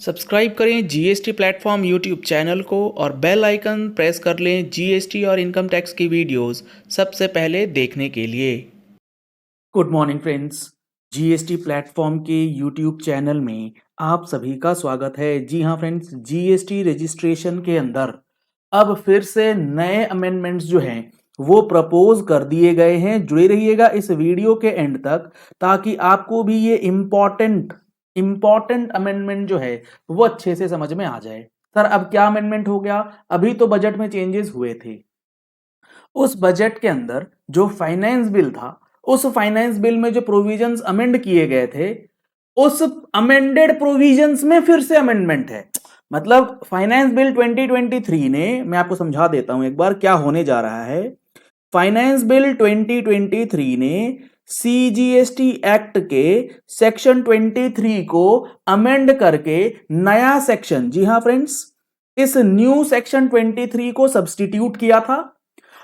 Subscribe करें GST platform YouTube channel को और बेल आइकन प्रेस कर लें जीएसटी और इनकम टैक्स की वीडियोस सबसे पहले देखने के लिए। Good morning friends, GST platform के यूट्यूब चैनल में आप सभी का स्वागत है। जी हाँ फ्रेंड्स, जीएसटी रजिस्ट्रेशन के अंदर अब फिर से नए अमेंडमेंट्स जो हैं वो प्रपोज कर दिए गए हैं। जुड़े रहिएगा इस वीडियो के एंड तक ताकि आपको भी ये इंपॉर्टेंट अमेंडमेंट जो है वो अच्छे से समझ में आ जाए। सर अब क्या अमेंडमेंट हो गया? अभी तो बजट में चेंजेस हुए थे। उस बजट के अंदर जो फाइनेंस बिल था, उस फाइनेंस बिल में जो प्रोविजंस अमेंड किए गए थे, उस अमेंडेड प्रोविजंस में फिर से अमेंडमेंट है। मतलब फाइनेंस बिल 2023 ने, मैं आपको समझा देता हूं एक बार क्या होने जा रहा है। फाइनेंस बिल 2023 ने सीजीएसटी एक्ट के सेक्शन 23 को अमेंड करके नया सेक्शन, जी हां फ्रेंड्स, इस न्यू सेक्शन 23 को सब्स्टिट्यूट किया था।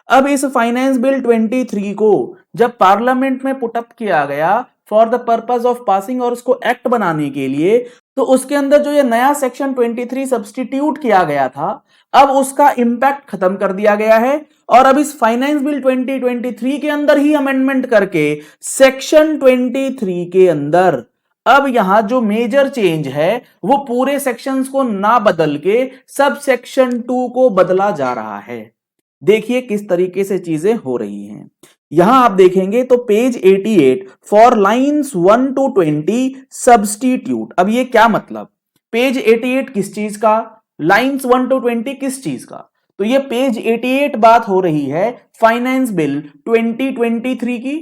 अब इस फाइनेंस बिल 23 को जब पार्लियामेंट में पुटअप किया गया for the purpose of passing और उसको एक्ट बनाने के लिए, तो उसके अंदर जो ये नया सेक्शन 23 सब्स्टिट्यूट किया गया था, अब उसका इंपैक्ट खत्म कर दिया गया है और अब इस फाइनेंस बिल 2023 के अंदर ही अमेंडमेंट करके सेक्शन 23 के अंदर अब यहां जो मेजर चेंज है वो पूरे सेक्शंस को ना बदल के सब सेक्शन 2 को बदला जा रहा है। देखिए किस तरीके से चीजें हो रही हैं। यहां आप देखेंगे तो page 88 for lines 1 to 20 substitute. अब ये क्या मतलब? पेज 88 किस चीज का, लाइंस 1 to 20 किस चीज का? तो ये पेज 88 बात हो रही है फाइनेंस बिल 2023 की,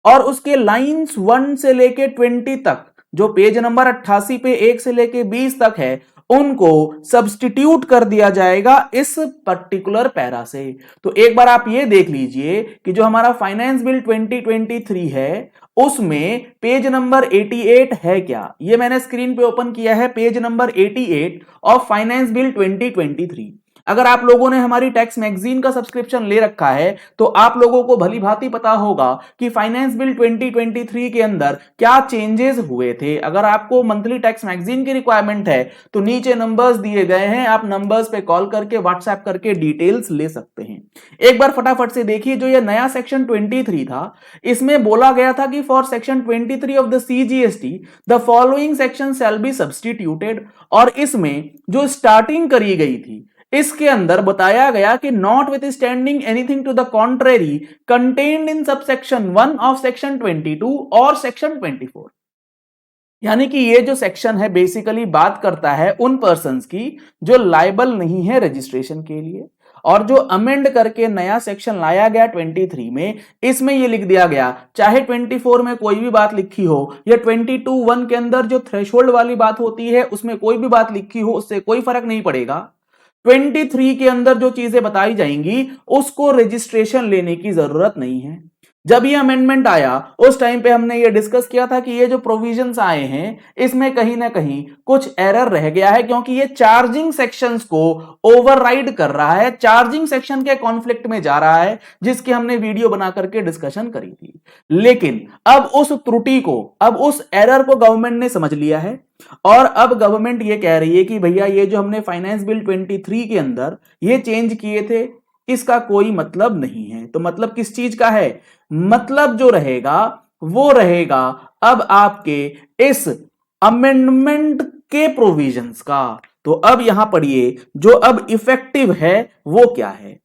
और उसके लाइंस 1 से लेके 20 तक जो पेज नंबर 88 पे 1 से लेके 20 तक है, उनको सब्स्टिट्यूट कर दिया जाएगा इस पर्टिकुलर पैरा से। तो एक बार आप ये देख लीजिए कि जो हमारा फाइनेंस बिल 2023 है उसमें पेज नंबर 88 है क्या। ये मैंने स्क्रीन पे ओपन किया है page number 88 of finance bill 2023। अगर आप लोगों ने हमारी टैक्स मैगजीन का सब्सक्रिप्शन ले रखा है तो आप लोगों को भली भांति पता होगा कि फाइनेंस बिल 2023 के अंदर क्या चेंजेस हुए थे। अगर आपको मंथली टैक्स मैगजीन की रिक्वायरमेंट है तो नीचे नंबर्स दिए गए हैं, आप नंबर्स पे कॉल करके व्हाट्सएप करके डिटेल्स ले सकते हैं। एक बार फटाफट से देखिए, जो ये नया सेक्शन 23 था, इसमें बोला गया था कि for section 23 of the CGST the following section shall be substituted, और इसमें जो स्टार्टिंग करी गई थी इसके अंदर बताया गया कि notwithstanding anything to the contrary contained in subsection 1 of section 22 और सेक्शन 24। यानी कि ये जो सेक्शन है बेसिकली बात करता है उन पर्संस की जो लायबल नहीं है रजिस्ट्रेशन के लिए, और जो अमेंड करके नया सेक्शन लाया गया 23 में, इसमें ये लिख दिया गया चाहे 24 में कोई भी बात लिखी हो या 22(1) के अंदर जो थ्रेशोल्ड वाली बात होती है उसमें कोई भी बात लिखी हो, उससे कोई फर्क नहीं पड़ेगा। 23 के अंदर जो चीजें बताई जाएंगी उसको रजिस्ट्रेशन लेने की जरूरत नहीं है। जब ये अमेंडमेंट आया उस टाइम पे हमने ये डिस्कस किया था कि ये जो प्रोविजंस आए हैं इसमें कहीं ना कहीं कुछ एरर रह गया है, क्योंकि ये चार्जिंग सेक्शंस को ओवरराइड कर रहा है, चार्जिंग सेक्शन के कॉन्फ्लिक्ट में जा रहा है, जिसकी हमने वीडियो बना करके डिस्कशन करी थी। लेकिन अब उस त्रुटि को, अब उस एरर को गवर्नमेंट ने समझ लिया है और अब गवर्नमेंट ये कह रही है कि भैया ये जो हमने फाइनेंस बिल 23 के अंदर ये चेंज किए थे इसका कोई मतलब नहीं है। तो मतलब किस चीज का है? मतलब जो रहेगा वो रहेगा अब आपके इस अमेंडमेंट के प्रोविजंस का। तो अब यहां पढ़िए जो अब इफेक्टिव है वो क्या है।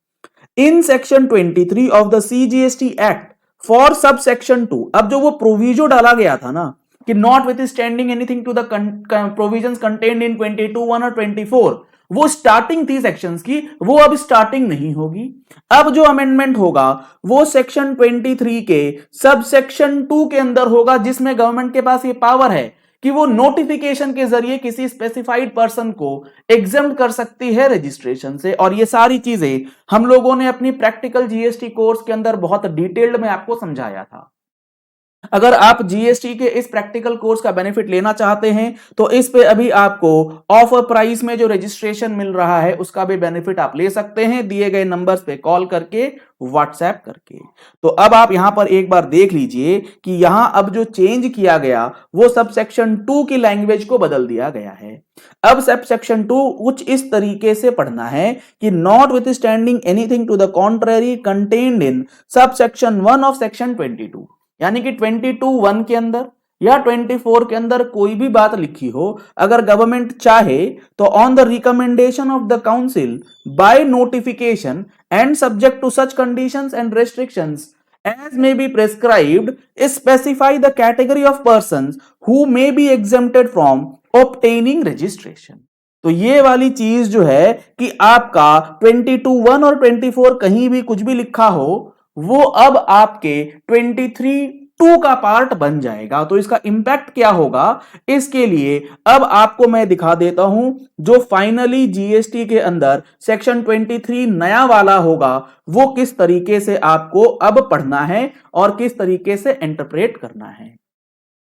In section 23 of the CGST act for sub section 2, अब जो वो प्रोविजो डाला गया था ना कि notwithstanding anything to the provisions contained in 22(1) और 24, वो स्टार्टिंग थी सेक्शंस की, वो अब स्टार्टिंग नहीं होगी। अब जो अमेंडमेंट होगा वो सेक्शन 23 के सब सेक्शन 2 के अंदर होगा, जिसमें गवर्नमेंट के पास ये पावर है कि वो नोटिफिकेशन के जरिए किसी स्पेसिफाइड पर्सन को एग्जम्प्ट कर सकती है रजिस्ट्रेशन से। और ये सारी चीजें हम लोगों ने अपनी प्रैक्टिकल जीएसटी कोर्स के अंदर बहुत डिटेल्ड में आपको समझाया था। अगर आप जीएसटी के इस प्रैक्टिकल कोर्स का बेनिफिट लेना चाहते हैं तो इस पे अभी आपको ऑफर प्राइस में जो रजिस्ट्रेशन मिल रहा है उसका भी बेनिफिट आप ले सकते हैं दिए गए नंबर्स पे कॉल करके, व्हाट्सएप करके। तो अब आप यहां पर एक बार देख लीजिए कि यहां अब जो चेंज किया गया वो सब सेक्शन 2 की लैंग्वेज को बदल दिया गया है। अब सब सेक्शन 2 कुछ इस तरीके से पढ़ना है कि notwithstanding anything to the contrary contained in subsection 1 of section 22, यानी कि 22(1) के अंदर या 24 के अंदर कोई भी बात लिखी हो, अगर गवर्नमेंट चाहे तो on the recommendation of the council by notification and subject to such conditions and restrictions as may be prescribed, specify the category of persons who may be exempted from obtaining registration. तो ये वाली चीज जो है कि आपका 22(1) और 24 कहीं भी कुछ भी लिखा हो, वो अब आपके 23(2) का पार्ट बन जाएगा। तो इसका इंपैक्ट क्या होगा, इसके लिए अब आपको मैं दिखा देता हूं जो फाइनली जीएसटी के अंदर सेक्शन 23 नया वाला होगा, वो किस तरीके से आपको अब पढ़ना है और किस तरीके से इंटरप्रेट करना है।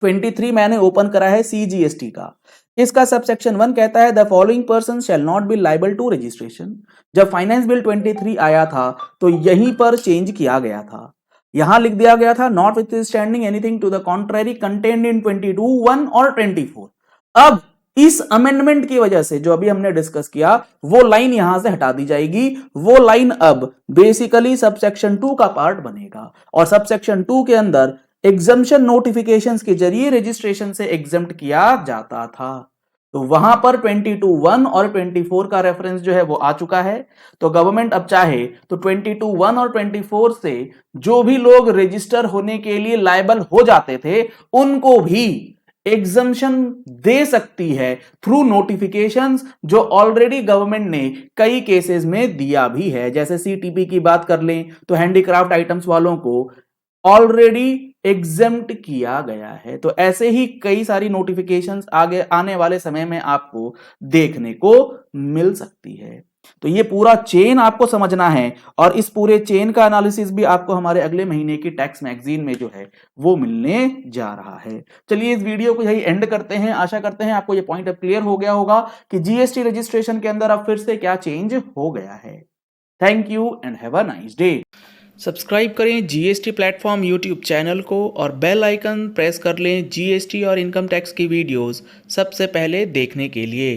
23 मैंने ओपन करा है सीजीएसटी का। इसका सबसेक्शन 1 कहता है the following person shall not be liable to registration. जब फाइनेंस बिल 23 आया था तो यहीं पर चेंज किया गया था, यहां लिख दिया गया था notwithstanding anything to the contrary contained in 22(1) और 24। अब इस अमेंडमेंट की वजह से जो अभी हमने डिस्कस किया वो लाइन यहां से हटा दी जाएगी, वो लाइन अब बेसिकली सबसेक्शन 2 का पार्ट बनेगा और सबसेक्शन 2 के अंदर एग्जम्पशन नोटिफिकेशंस के जरिए रजिस्ट्रेशन से एग्जम्प्ट किया जाता था। तो वहां पर 22(1) और 24 का रेफरेंस जो है वो आ चुका है। तो गवर्नमेंट अब चाहे तो 22(1) और 24 से जो भी लोग रजिस्टर होने के लिए लायबल हो जाते थे उनको भी एग्जम्पशन दे सकती है थ्रू नोटिफिकेशंस, जो ऑलरेडी गवर्नमेंट ने कई केसेस में दिया भी है। जैसे सीटीपी की बात कर लें तो हैंडीक्राफ्ट आइटम्स वालों को ऑलरेडी एग्जेम्प्ट किया गया है। तो ऐसे ही कई सारी नोटिफिकेशंस आगे आने वाले समय में आपको देखने को मिल सकती है। तो ये पूरा चेन आपको समझना है और इस पूरे चेन का एनालिसिस भी आपको हमारे अगले महीने की टैक्स मैगजीन में जो है वो मिलने जा रहा है। चलिए इस वीडियो को यही एंड करते हैं। आशा करते हैं आपको ये पॉइंट अब क्लियर हो गया होगा कि जीएसटी रजिस्ट्रेशन के अंदर अब फिर से क्या चेंज हो गया है। Thank you and have a nice day. Subscribe करें जीएसटी प्लेटफॉर्म यूट्यूब चैनल को और बेल आइकन प्रेस कर लें जीएसटी और इनकम टैक्स की वीडियोस सबसे पहले देखने के लिए।